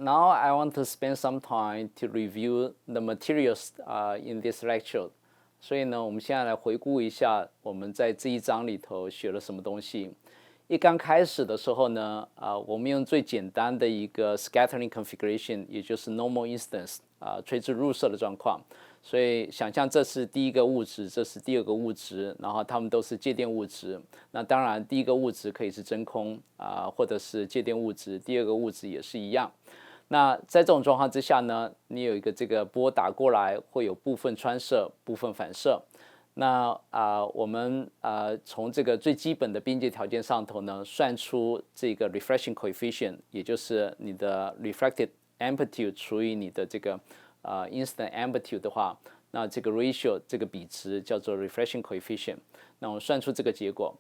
Now I want to spend some time to review the materials in this lecture. 所以呢，我们现在来回顾一下我们在这一章里头学了什么东西。一刚开始的时候呢，我们用最简单的一个 scattering configuration， 也就是 normal instance， 垂直入射的状况。所以想象这是第一个物质，这是第二个物质，然后它们都是介电物质。那当然，第一个物质可以是真空或者是介电物质，第二个物质也是一样。那在这种状况之下呢，你有一个这个波打过来，会有部分穿射，部分反射。那我们从这个最基本的边界条件上头呢，算出这个 reflection coefficient， 也就是你的 reflected amplitude 除以你的这个instant amplitude 的话，那这个 ratio 这个比值叫做 reflection coefficient。那我们算出这个结果。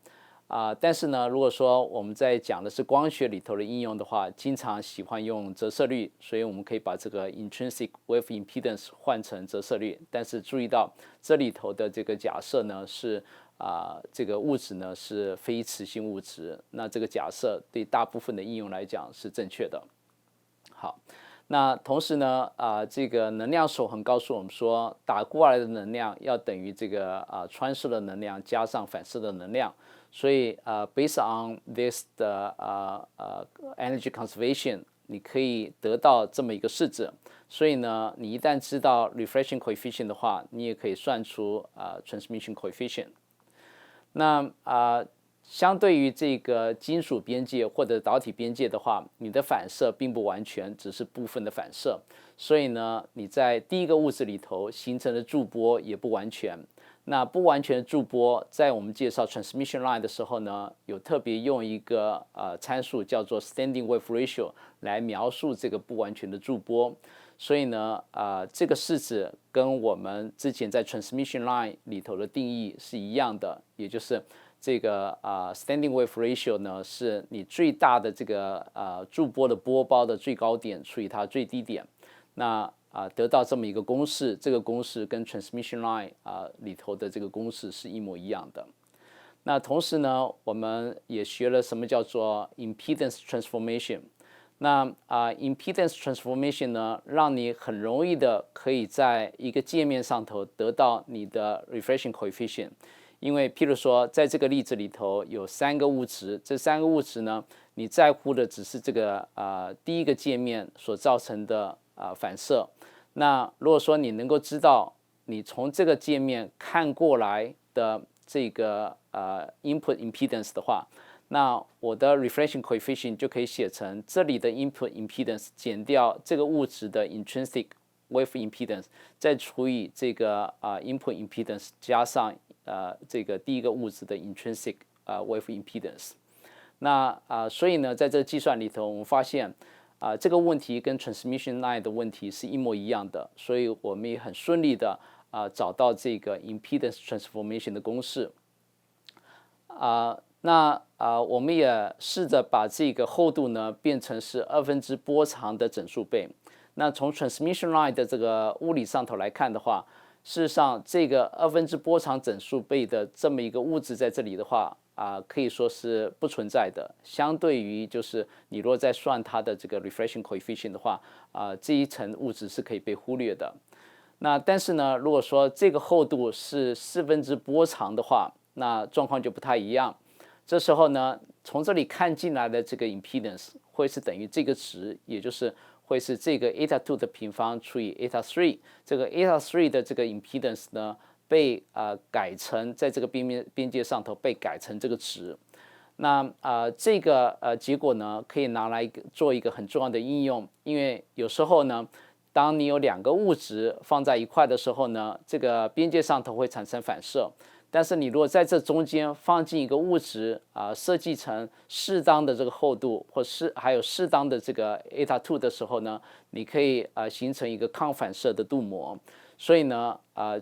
但是呢，如果说我们在讲的是光学里头的应用的话，经常喜欢用折射率，所以我们可以把这个 intrinsic wave impedance 换成折射率。但是注意到这里头的这个假设呢是这个物质呢是非磁性物质，那这个假设对大部分的应用来讲是正确的。好。那同时呢，这个能量守恒告诉我们说，打过来的能量要等于这个穿射的能量加上反射的能量。所以based on this 的energy conservation， 你可以得到这么一个式子。所以呢，你一旦知道 reflection coefficient 的话，你也可以算出transmission coefficient。那相对于这个金属边界或者导体边界的话，你的反射并不完全，只是部分的反射。所以呢，你在第一个物质里头形成的驻波也不完全。那不完全的驻波，在我们介绍 transmission line 的时候呢，有特别用一个参数叫做 standing wave ratio 来描述这个不完全的驻波。所以呢，这个式子跟我们之前在 transmission line 里头的定义是一样的，也就是这个standing wave ratio 呢，是你最大的这个驻波的波包的最高点除以它最低点。那得到这么一个公式，这个公式跟 transmission line 里头的这个公式是一模一样的。那同时呢，我们也学了什么叫做 impedance transformation。那impedance transformation 呢，让你很容易的可以在一个界面上头得到你的 reflection coefficient。因为譬如说，在这个例子里头有3个物质，这3个物质呢，你在乎的只是这个第一个界面所造成的反射。那如果说你能够知道你从这个界面看过来的这个input impedance 的话，那我的 reflection coefficient 就可以写成这里的 input impedance 减掉这个物质的 intrinsic wave impedance， 再除以这个input impedance 加上这个第一个物质的 intrinsic wave impedance。那所以呢，在这个计算里头，我们发现这个问题跟 transmission line 的问题是一模一样的，所以我们也很顺利的找到这个 impedance transformation 的公式。那我们也试着把这个厚度呢变成是2/2波长的整数倍。那从 transmission line 的这个物理上头来看的话，事实上这个2/2波长整数倍的这么一个物质在这里的话，可以说是不存在的。相对于就是你如果在算它的这个 reflection coefficient 的话，这一层物质是可以被忽略的。那但是呢，如果说这个厚度是4/4波长的话，那状况就不太一样。这时候呢，从这里看进来的这个 impedance 会是等于这个值，也就是会是这个 eta2 的平方除以 eta3。这个 eta3 的这个 impedance 呢，被改成在这个边界上头被改成这个值。那这个结果呢，可以拿来做一个很重要的应用，因为有时候呢，当你有2个物质放在一块的时候呢，这个边界上头会产生反射。但是你如果在这中间放进一个物质设计成适当的这个厚度，或是还有适当的这个 eta2 的时候呢，你可以形成一个抗反射的镀膜。所以呢，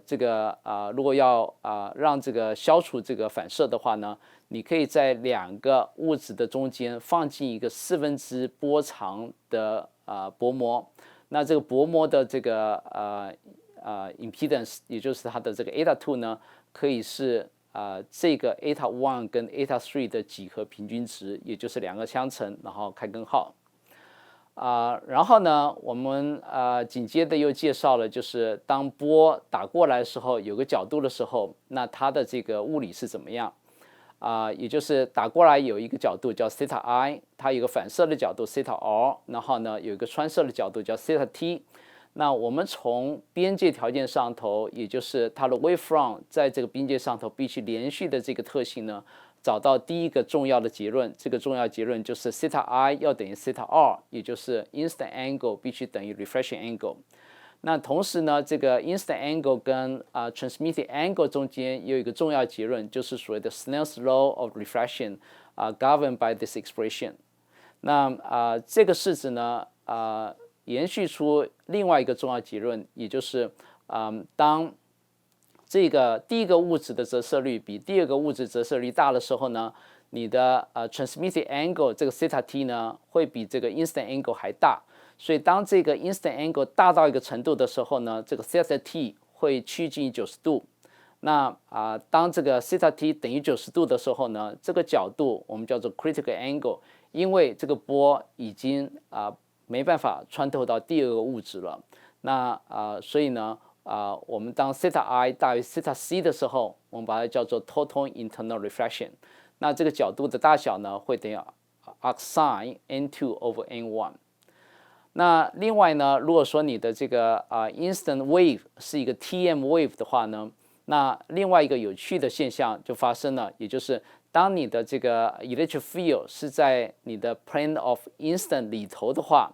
这个如果要让这个消除这个反射的话呢，你可以在2个物质的中间放进一个4/4波长的薄膜。那这个薄膜的这个impedance， 也就是它的这个 eta2 呢，可以是这个 eta1 跟 eta3 的几何平均值，也就是2个相乘，然后开根号。然后呢，我们紧接着又介绍了，就是当波打过来的时候，有个角度的时候，那它的这个物理是怎么样？也就是打过来有一个角度叫 theta i， 它有个反射的角度 theta r， 然后呢有一个穿射的角度叫 theta t。那我们从边界条件上头，也就是它的 wavefront 在这个边界上头必须连续的这个特性呢，找到第一个重要的结论。这个重要结论就是 theta i 要等于 theta r， 也就是 incident angle 必须等于 reflection angle。那同时呢，这个 incident angle 跟transmitted angle 中间也有一个重要结论，就是所谓的 Snell's law of refraction governed by this expression。那这个式子呢延续出另外一个重要结论，也就是当这个第一个物质的折射率比第二个物质折射率大的时候呢，你的transmitted angle 这个 theta t 呢会比这个 incident angle 还大。所以当这个 instant angle 大到一个程度的时候呢，这个 theta t 会趋近于90度。那当这个 theta t 等于90度的时候呢，这个角度我们叫做 critical angle， 因为这个波已经没办法穿透到第二个物质了。那所以呢我们当 theta i 大于 theta c 的时候，我们把它叫做 total internal reflection。那这个角度的大小呢会等于 arcsine n2 over n1。那另外呢，如果说你的这个instant wave 是一个 TM wave 的话呢，那另外一个有趣的现象就发生了，也就是当你的这个 electric field 是在你的 plane of instant 里头的话，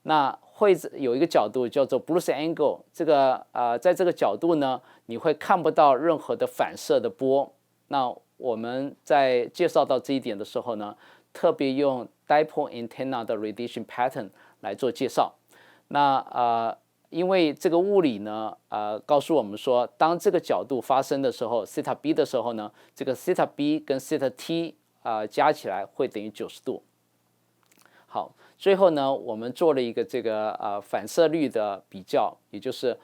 那会有一个角度叫做 Bruce angle。这个在这个角度呢，你会看不到任何的反射的波。那我们在介绍到这一点的时候呢，特别用 dipole antenna 的 radiation pattern 来做介绍。那因为这个物理呢告诉我们说，当这个角度发生的时候 theta b 的时候呢，这个 theta b 跟 theta t 加起来会等于90度。好，最后呢我们做了一个这个反射率的比较，也就是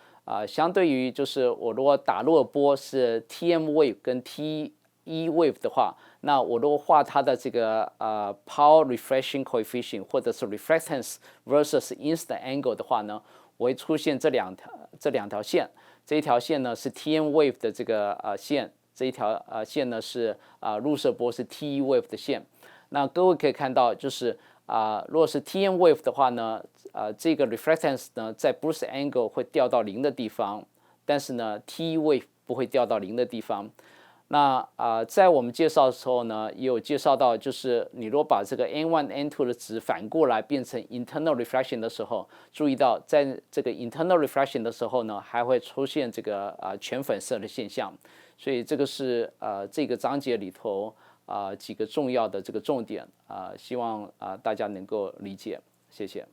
相对于就是我如果打入的波是 TM wave 跟 TE wave 的话，那我如果画它的这个power reflection coefficient 或者是 reflectance versus instant angle 的话呢，我会出现这两条线。这一条线呢是 TM wave 的这个线，这一条线呢是入射波是 TE wave 的线。那各位可以看到，就是如果是 TM wave 的话呢，这个 reflectance 呢在 Bruce angle 会掉到0的地方，但是呢 TE wave 不会掉到0的地方。那在我们介绍的时候呢，也有介绍到，就是你如果把这个 n1、n2 的值反过来变成 internal reflection 的时候，注意到在这个 internal reflection 的时候呢，还会出现这个全粉色的现象。所以这个是这个章节里头几个重要的这个重点希望大家能够理解，谢谢。